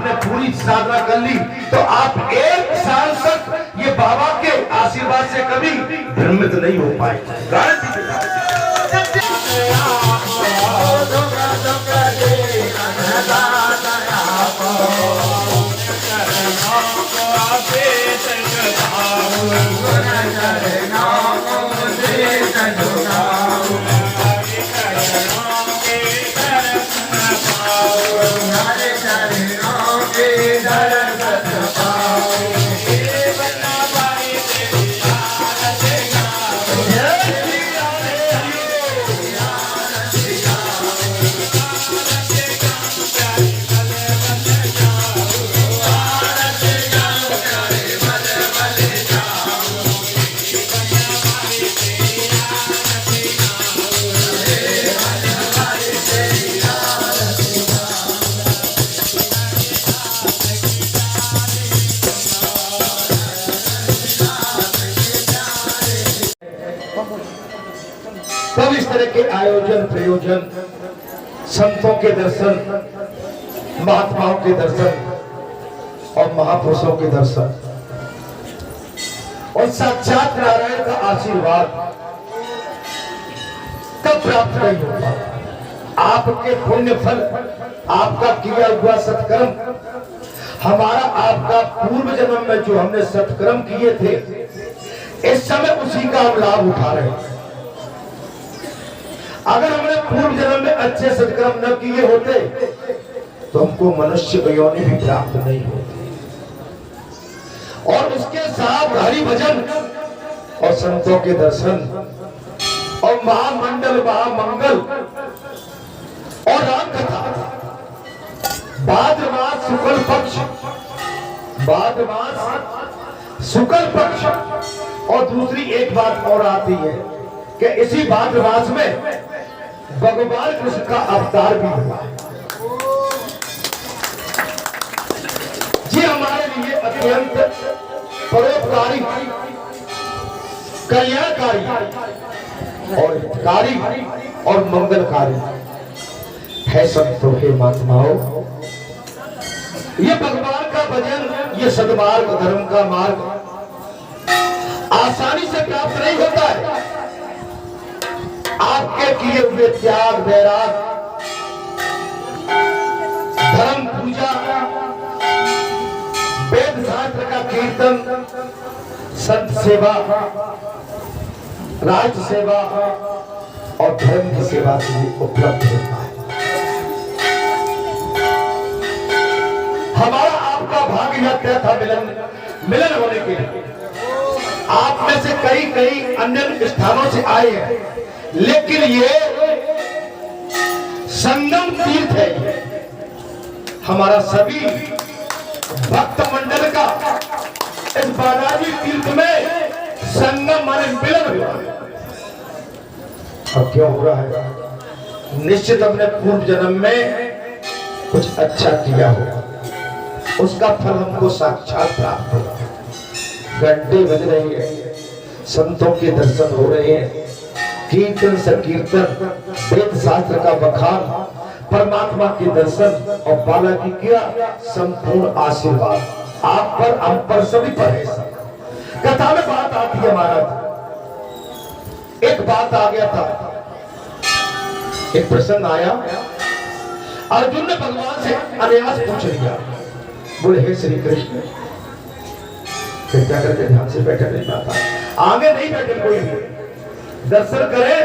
आपने पूरी साधना कर ली तो आप 1 साल तक ये बाबा के आशीर्वाद से कभी भ्रमित नहीं हो पाए। गारंटी के साथ। सब इस तरह के आयोजन प्रयोजन, संतों के दर्शन, महात्माओं के दर्शन और महापुरुषों के दर्शन और साक्षात नारायण का आशीर्वाद कब प्राप्त नहीं होता। आपके पुण्य फल, आपका किया हुआ सत्कर्म, हमारा आपका पूर्व जन्म में जो हमने सत्कर्म किए थे, इस समय उसी का हम लाभ उठा रहे हैं। अगर हमने पूर्व जन्म में अच्छे सत्कर्म न किए होते तो हमको मनुष्य योनि भी प्राप्त नहीं होती। और उसके साथ हरि भजन और संतों के दर्शन और महामंडल महामंगल और राम कथा, भाद्रमास शुक्ल पक्ष, भाद्रमास शुक्ल पक्ष। और दूसरी एक बात और आती है कि इसी भाद्रमास में भगवान कृष्ण का अवतार भी हुआ है। ये हमारे लिए अत्यंत परोपकारी, कल्याणकारी और हितकारी और मंगलकारी है। संतों के महात्माओं, ये भगवान का भजन, ये सद्मार्ग, धर्म का मार्ग आसानी से प्राप्त नहीं होता है। आपके किए हुए त्याग, वैराग, धर्म पूजा, वेद शास्त्र का कीर्तन, संत सेवा, राज सेवा और धर्म की सेवा के लिए उपलब्ध होता है। हमारा आपका भाग्य यह तय था मिलन होने के लिए। आप में से कई अन्य स्थानों से आए हैं, लेकिन ये संगम तीर्थ है। हमारा सभी भक्त मंडल का इस बालाजी तीर्थ में संगम माने मिलन हुआ। अब क्या हो रहा है? निश्चित हमने पूर्व जन्म में कुछ अच्छा किया होगा, उसका फल हमको साक्षात प्राप्त होगा। घंटे बज रही है, संतों के दर्शन हो रहे हैं, कीर्तन संकीर्तन, वेद शास्त्र का बखान, परमात्मा के दर्शन और बालाजी का संपूर्ण आशीर्वाद आप पर, हम पर, सभी पर है। कथा में बात आती है महाराज, एक बात आ गया था, एक प्रसंग आया। अर्जुन ने भगवान से अनायास पूछ लिया, बोले हे श्री कृष्ण, क्या करते ध्यान से बैठे नहीं पाता, आगे नहीं बैठे, कोई भी दर्शन करे,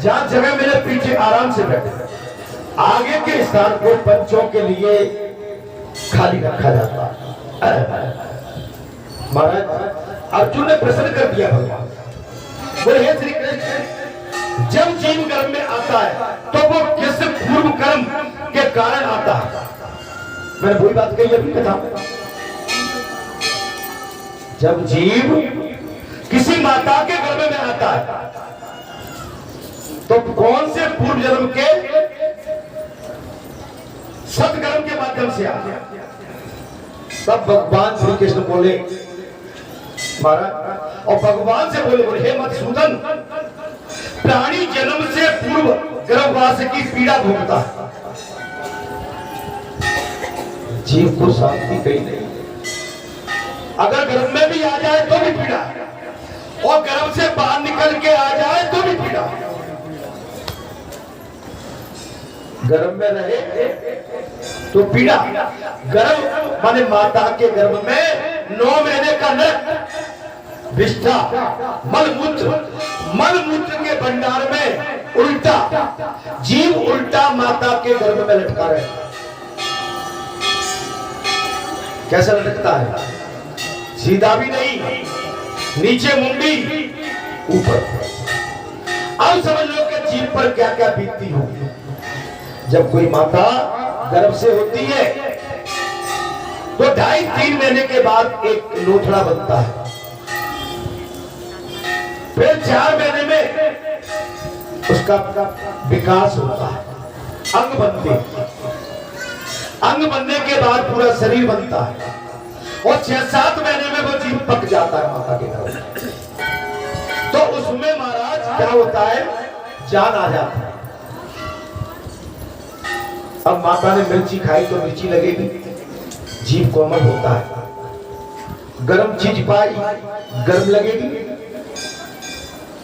जहां जगह मिले पीछे आराम से बैठे। आगे के स्थान को पंचों के लिए खाली रखा जाता है। महाराज अर्जुन ने प्रश्न कर दिया भगवान, बोले हे श्री कृष्ण, जब जीव गर्भ में आता है तो वो किस पूर्व कर्म के कारण आता है? मैंने वही बात कही अभी कथा में, जब जीव किसी माता के गर्भ में आता है तो कौन से पूर्व जन्म के सत्कर्म के माध्यम से आता है? तब भगवान श्री कृष्ण बोले महाराज, और भगवान से बोले हे मधुसूदन, प्राणी जन्म से पूर्व गर्भवास की पीड़ा भोगता है। जीव को शांति कहीं नहीं। अगर गर्भ में भी आ जाए तो भी पीड़ा, और गर्भ से बाहर निकल के आ जाए तो भी पीड़ा। गर्भ में रहे तो पीड़ा। गर्भ माने माता के गर्भ में 9 महीने का नरक, विष्ठा, मलमूत्र के भंडार में उल्टा, जीव उल्टा माता के गर्भ में लटका रहे। कैसा लटकता है? सीधा भी नहीं, नीचे मुंडी, ऊपर। अब समझ लो कि जीव पर क्या क्या बीतती होगी। जब कोई माता गर्भ से होती है तो 2.5-3 महीने के बाद एक लोथड़ा बनता है, फिर 4 महीने में उसका विकास होता है, अंग बनते हैं। अंग बनने के बाद पूरा शरीर बनता है, और 6-7 महीने में वो जीव पक जाता है माता के गर्भ में। तो उसमें महाराज क्या होता है? जान आ जाता है। अब माता ने मिर्ची खाई तो मिर्ची लगेगी, जीव कोमल होता है। गर्म चीज पाई, गर्म लगेगी।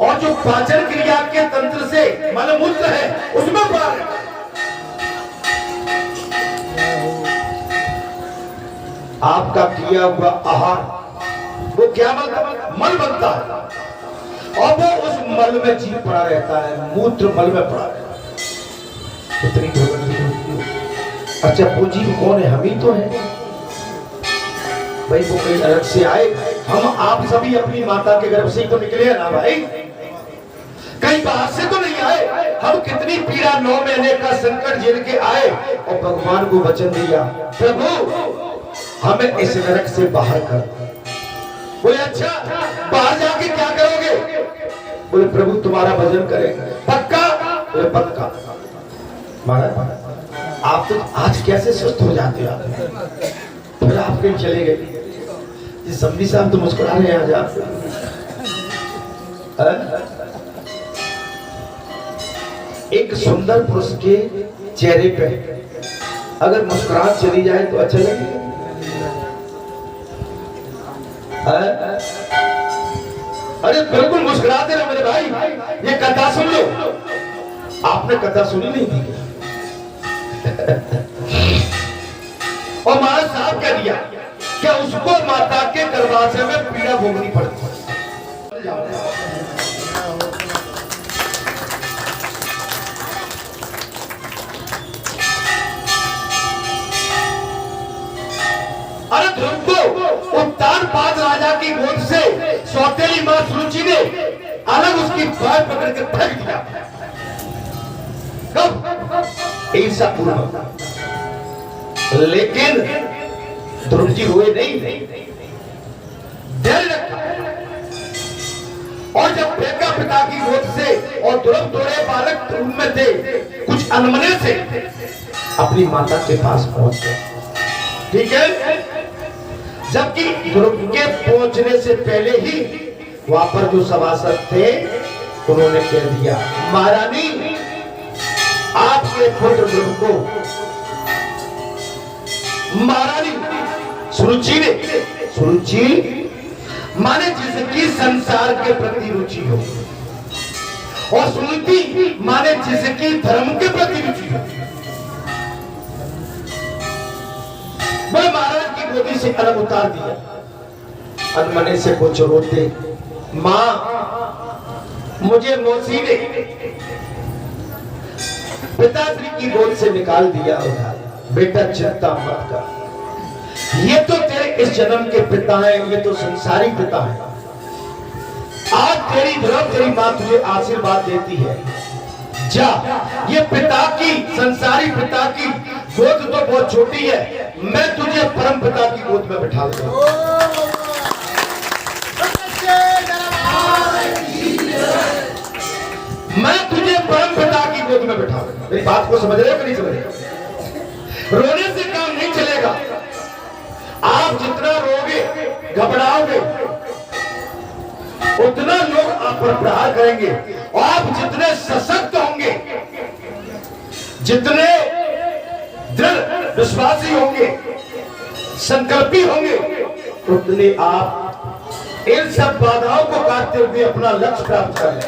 और जो पाचन क्रिया के तंत्र से मलमूत्र है उसमें पार, आपका किया हुआ आहार वो क्या मल बनता है, और वो उस मल में जीव पड़ा रहता है, मूत्र मल में पड़ा रहता है। उतनी अच्छा वो जीव कौन है? हम ही तो है भाई। वो कहीं अलग से आए? हम आप सभी अपनी माता के गर्भ से ही तो निकले हैं ना भाई, कहीं बाहर से तो नहीं आए। हम कितनी पीड़ा 9 महीने का संकट झेल के आए, और भगवान को वचन दिया, प्रभु हमें इस नरक से बाहर कर। बोले अच्छा बाहर जाके क्या करोगे? बोले प्रभु तुम्हारा भजन करेंगे। पक्का? बोले पक्का। महाराज आप तो आज कैसे सुस्त हो जाते हो? फिर आप कहीं चले गए। समझी साहब तो मुस्कुरा रहे हैं आज आप। एक सुंदर पुरुष के चेहरे पे अगर मुस्कुराहट चली जाए तो अच्छा लगेगा। अरे बिल्कुल मुस्कुराते रहो मेरे भाई। ये कथा सुन लो। आपने कथा सुनी नहीं थी? और महाराज साहब कह दिया कि उसको माता के गर्भाशय में पीड़ा भोगनी पड़ती है। अरे ध्रुव को उत्तानपाद राजा की गोद से सौतेली मां सुरुचि ने अलग उसकी बात पकड़ के फेंक दिया। कब? ईर्षा पूर्वक। लेकिन ध्रुव जी रोए नहीं, धैर्य रखा। और जब फेंका पिता की गोद से, और ध्रुव थोड़े बालक में थे, कुछ अनमने से अपनी माता के पास पहुंच गए। ठीक है? जबकि ध्रुव के पहुंचने से पहले ही वहां पर जो सभासद थे उन्होंने कह दिया, महारानी आपके पुत्र ध्रुव को महारानी सुरुचि ने, सुरुचि माने जिसकी संसार के प्रति रुचि हो, और सुनीति माने जिसकी धर्म के प्रति रुचि हो, वह महाराज की गोदी से अलग उतार दिया। अनमने से कुछ रोते, मां मुझे मौसी ने पिताश्री की गोद से निकाल दिया। बेटा चिंता मत कर, ये तो तेरे इस जन्म के पिता हैं, ये तो संसारी पिता हैं। आज तेरी ध्रुव तेरी मां तुझे आशीर्वाद देती है, जा ये पिता की, संसारी पिता की गोद तो बहुत छोटी है, मैं तुझे परम पिता की गोद में बिठा दूंगा। मैं तुझे परम पिता की गोद में बिठा दूंगा। मेरी बात को समझ रहे हो कि नहीं समझ रहे? रोने से काम नहीं चलेगा। आप जितना रोगे, घबराओगे, उतना लोग आप पर प्रहार करेंगे। और आप जितने सशक्त होंगे, जितने दृढ़ विश्वासी होंगे, संकल्पी होंगे उतने आप इन सब बाधाओं को काटते हुए अपना लक्ष्य प्राप्त कर लें।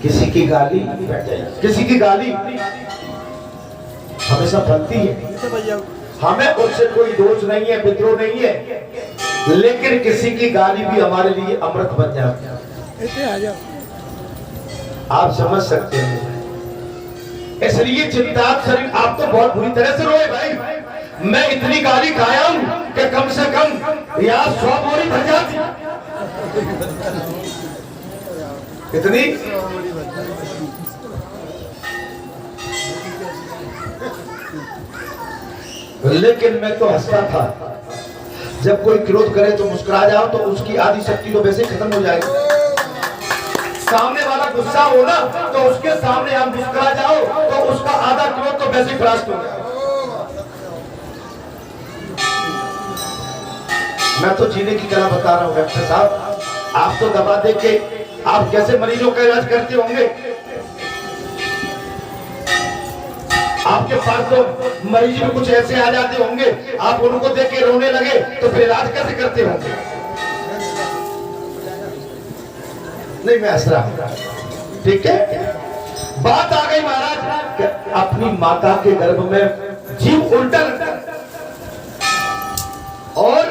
किसी की गाली बैठ जाए, किसी की गाली हमेशा फलती है, हमें उससे कोई दोष नहीं है, विद्रोह नहीं है, लेकिन किसी की गाली भी हमारे लिए अमृत बन जाती है। आप समझ सकते हैं। इसलिए चिंता शरीर आप तो बहुत बुरी तरह से रोए भाई। मैं इतनी गाली खाया हूं कि कम से कम या 100 बोरी भर जाती। इतनी लेकिन मैं तो हंसता था। जब कोई क्रोध करे तो मुस्कुरा जाओ तो उसकी आधी शक्ति तो वैसे खत्म हो जाएगी। सामने वाला गुस्सा हो ना तो उसके सामने आप मुस्कुरा जाओ तो उसका आधा क्रोध तो वैसे परास्त हो जाएगा। मैं तो जीने की कला बता रहा हूँ डॉक्टर साहब। आप तो दवा दे के आप कैसे मरीजों का इलाज करते होंगे। आपके पास तो मरीज में कुछ ऐसे आ जाते होंगे, आप उनको देख के रोने लगे तो फिर इलाज कैसे करते होंगे। नहीं मैं हंस रहा हूं, ठीक है। बात आ गई महाराज, अपनी माता के गर्भ में जीव उल्टा और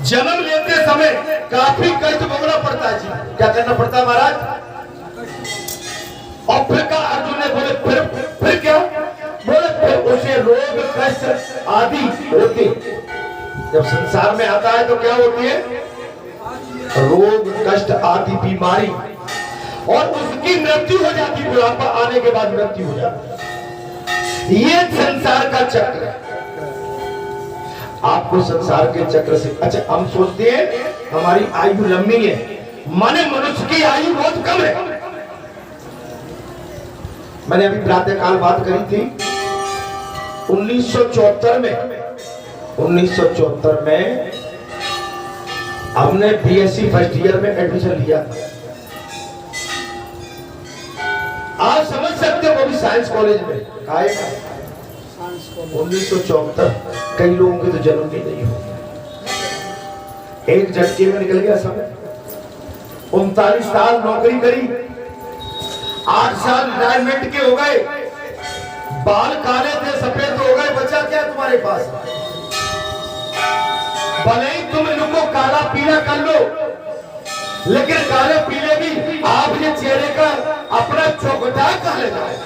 जन्म लेते समय काफी कष्ट भोगना पड़ता है जी। क्या करना पड़ता है महाराज। और फिर का अर्जुन ने बोले फिर क्या बोले, फिर उसे रोग कष्ट आदि होते। जब संसार में आता है तो क्या होती है, रोग कष्ट आदि बीमारी, और उसकी मृत्यु हो जाती है। बुढ़ापा आने के बाद मृत्यु हो जाती है। ये संसार का चक्र है। आपको संसार के चक्र से अच्छा हम सोचते हैं हमारी आयु लंबी है, माने मनुष्य की आयु बहुत कम है। मैंने अभी प्रातःकाल बात करी थी 1974 में हमने बीएससी फर्स्ट ईयर में एडमिशन लिया था। आप समझ सकते हो वो भी साइंस कॉलेज में। आएगा 1974, कई लोगों के तो जन्म भी नहीं हो, एक झटके में निकल गया समय। 39 साल नौकरी करी, 8 साल रिटायरमेंट के हो गए, बाल काले थे सफेद हो गए, बचा क्या तुम्हारे पास। भले ही तुम इनको काला पीला कर लो, लेकिन काले पीले भी आप ये चेहरे का अपना चौकटा कहा ले जाए।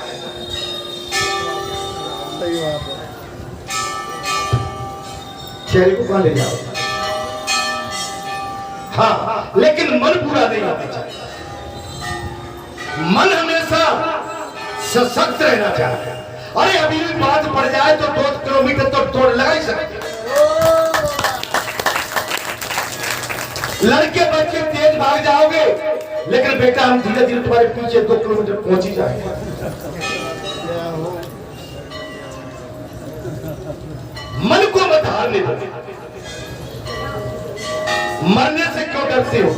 चेहरे को कहां ले जाओ। हाँ, लेकिन मन पूरा नहीं होना चाहिए। मन हमेशा सशक्त रहना चाहिए। अरे अभी भी बात पड़ जाए तो 2 किलोमीटर तो दौड़ लगा ही सकते। लड़के बच्चे तेज भाग जाओगे, लेकिन बेटा हम धीरे धीरे तुम्हारे पीछे 2 किलोमीटर पहुंच ही जाएंगे। मन को मत हारने दो। मरने से क्यों डरते हो।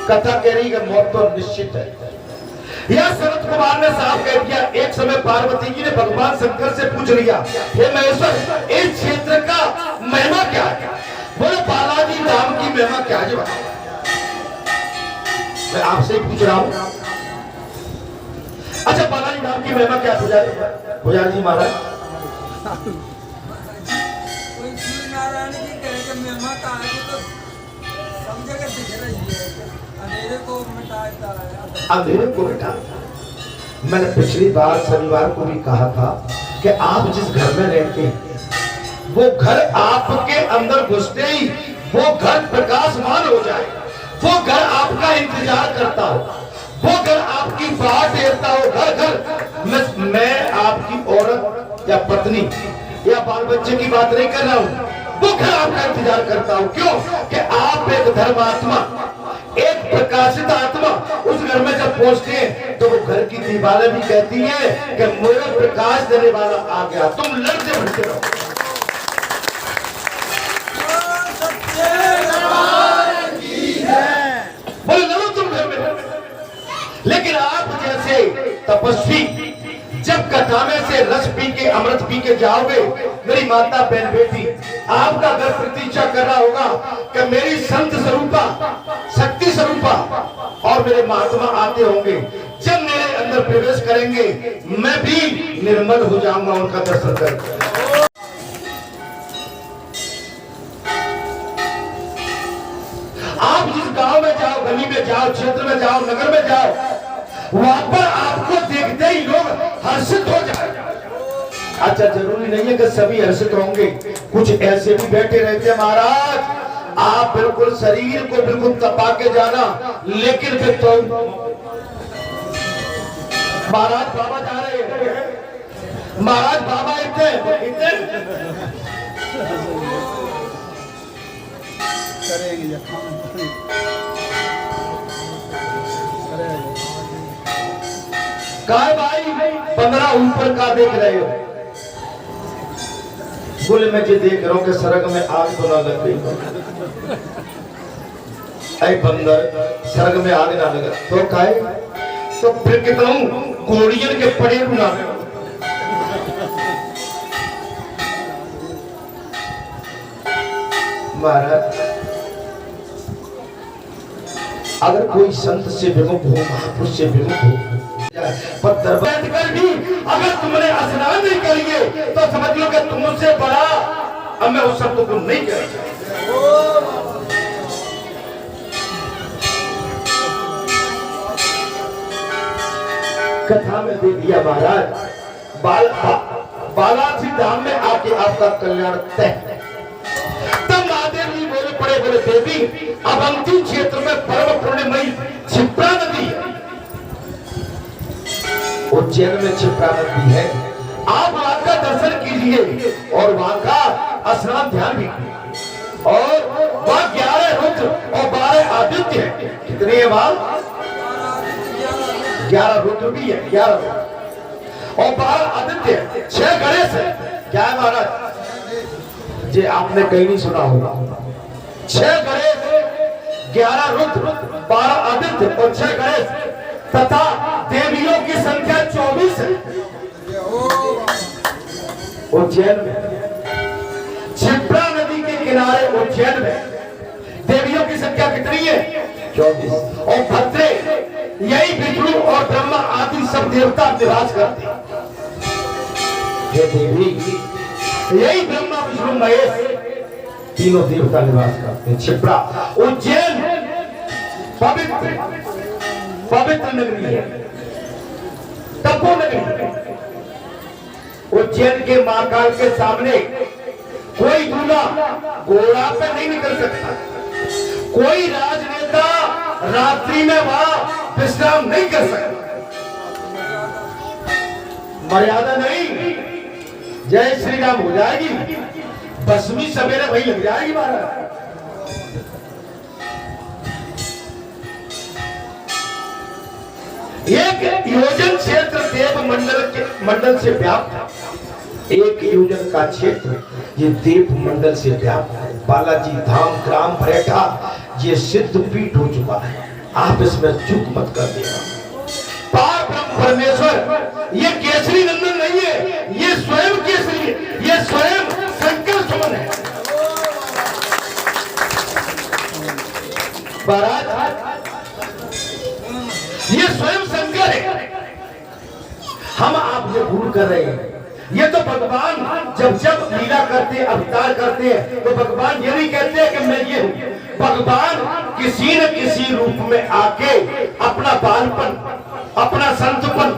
कथा कह रही है मौत तो निश्चित है। यह शरद कुमार ने साफ कह दिया। एक समय पार्वती जी ने भगवान शंकर से पूछ लिया, हे महेश्वर इस क्षेत्र का महिमा क्या है। बोले बालाजी धाम की महिमा क्या है। मैं आपसे ही पूछ रहा हूं। अच्छा बालाजी धाम की महिमा क्या पुजारी जी महाराज। नारायण जी कहे कि महिमा का है तो सब जगह दिख रही है। अंधेरे को मिटाता है, अंधेरे को मिटाता। मैंने पिछली बार शनिवार को भी कहा था कि आप जिस घर में रहते हैं वो घर आपके अंदर घुसते ही वो घर प्रकाशमान हो जाए। वो घर आपका इंतजार करता हो, वो घर आपकी बात देता हो। घर घर मैं आपकी औरत या पत्नी या बाल बच्चे की बात नहीं कर रहा हूं। वो घर आपका इंतजार करता हूं। क्यों कि आप एक धर्मात्मा, एक प्रकाशित आत्मा उस घर में जब पहुंचते हैं तो वो घर की दीवारें भी कहती हैं कि मेरा प्रकाश देने वाला आ गया। तुम लड़ते भटके रहो। बोले लड़ो तुम घर में, लेकिन आप जैसे तपस्वी जब कथा में से रस पी के अमृत पी के जाओगे, मेरी माता बहन बेटी, आपका घर प्रतीक्षा कर रहा होगा कि मेरी संत स्वरूपा, शक्ति स्वरूपा और मेरे महात्मा आते होंगे। जब मेरे अंदर प्रवेश करेंगे, मैं भी निर्मल हो जाऊंगा उनका दर्शन करके। आप जिस गांव में जाओ, गली में जाओ, क्षेत्र में जाओ, नगर में जाओ, वहां पर आपको देखते ही लोग हर्षित हो जाए। अच्छा, जरूरी नहीं है कि सभी हर्षित होंगे, कुछ ऐसे भी बैठे रहते हैं, महाराज आप बिल्कुल शरीर को बिल्कुल तपा के जाना, लेकिन फिर तो महाराज बाबा जा रहे हैं, महाराज बाबा इतने काय भाई 15 ऊपर का देख रहे हो? बोले मैं जो देख रहा हूं कि सड़क में आग तो ना लग गई। ऐ बंदर, सड़क में आग ना लगा तो काय, तो फिर कितना घोड़ियन के पड़े ना। महाराज अगर कोई संत से विमुख हो, महापुरुष से विमुख हो, पत्थर बैठकर भी अगर तुमने स्नान नहीं करिए तो समझ लो कि तुमसे बड़ा अब मैं उस शब्द को नहीं कह सकता। कथा में दे दिया महाराज, बालाजी धाम में आके आपका कल्याण तय। तब महादेव जी बोले, बड़े बड़े देवी, अवंती क्षेत्र में परम पुण्यमयी क्षिप्रा नदी है, उज्जैन में क्षिप्रा नदी है, आप वहां का दर्शन कीजिए और वहां का स्नान ध्यान भी कीजिए। और वहां 11 रुद्र और 12 आदित्य है। कितने हैं वहां? 11 रुद्र भी है, 11 रुद्र और 12 आदित्य, 6 गणेश है। क्या है महाराज जी, आपने कहीं नहीं सुना होगा। 6 गणेश, 11 रुद्र, 12 आदित्य और 6 गणेश तथा देवियों की संख्या 24 है। उज्जैन में क्षिप्रा नदी के किनारे उज्जैन में देवियों की संख्या कितनी है? 24। और भद्रे, यही विष्णु और ब्रह्मा आदि सब देवता निवास करते हैं। हे देवी, यही ब्रह्मा विष्णु महेश तीनों देवता निवास करते हैं। क्षिप्रा उज्जैन पवित्र नगरी है, तपो नगरी। उज्जैन के महाकाल के सामने कोई दूल्हा घोड़ा पे नहीं निकल सकता, कोई राजनेता रात्रि में वहां विश्राम नहीं कर सकता। मर्यादा नहीं, जय श्री राम हो जाएगी, बसवीं सवेरे वही लग जाएगी महाराज। एक योजन क्षेत्र देव मंडल से व्याप्त, एक योजन का क्षेत्र ये देव मंडल से व्याप्त है। बालाजी धाम ग्राम भरेठा ये सिद्ध पीठ हो चुका है, आप इसमें चूक मत कर देना। पार ब्रह्म परमेश्वर ये केसरी नंदन नहीं है, ये स्वयं केसरी है, ये स्वयं शंकर सुमन है। महाराज ये स्वयं शंकर है, हम आप ये भूल कर रहे हैं। ये तो भगवान जब जब लीला करते, अवतार करते हैं, तो भगवान ये नहीं कहते हैं कि मैं ये हूं। भगवान किसी न किसी रूप में आके अपना बालपन, अपना संतपन,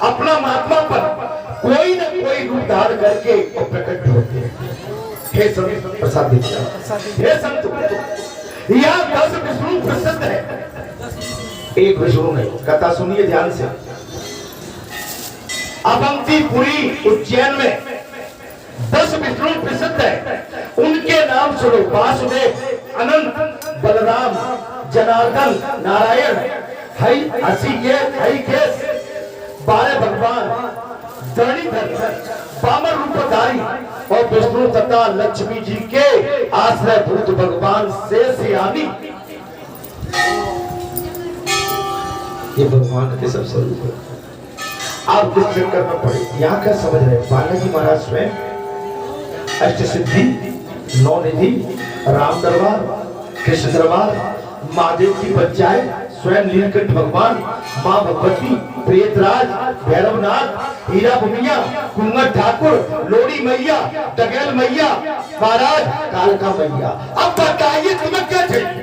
अपना महात्मापन कोई न कोई रूप धारण करके और प्रकट होते हैं। हे संत प्रसाद दीक्षा, हे संत, यह 10 विष्णु प्रसिद्ध है, एक विष्णु नहीं। कथा सुनिए ध्यान से। अवंतीपुरी उज्जैन में 10 विष्णु प्रसिद्ध है, उनके नाम सुनो। वासुदेव, अनंत, बलराम, जनार्दन, नारायण, हरिकेश, 12 भगवान, धरणीधर, वामन रूपधारी और विष्णु तथा लक्ष्मी जी के आश्रय भूत भगवान शेषयानी। ये भगवान के सब स्वरूप है। आप किस चक्कर में पड़े, यहाँ क्या समझ रहे हैं? बालाजी महाराज स्वयं अष्ट सिद्धि, नौ निधि, राम दरबार, कृष्ण दरबार, महादेव की पंचायत, स्वयं नीलकंठ भगवान, माँ भगवती, प्रियतराज, भैरवनाथ, हीरा भूमिया, कुंवर ठाकुर, लोड़ी मैया, डगेल मैया, महाराज कालका मैया। अब बताइए तुम्हें क्या चाहिए?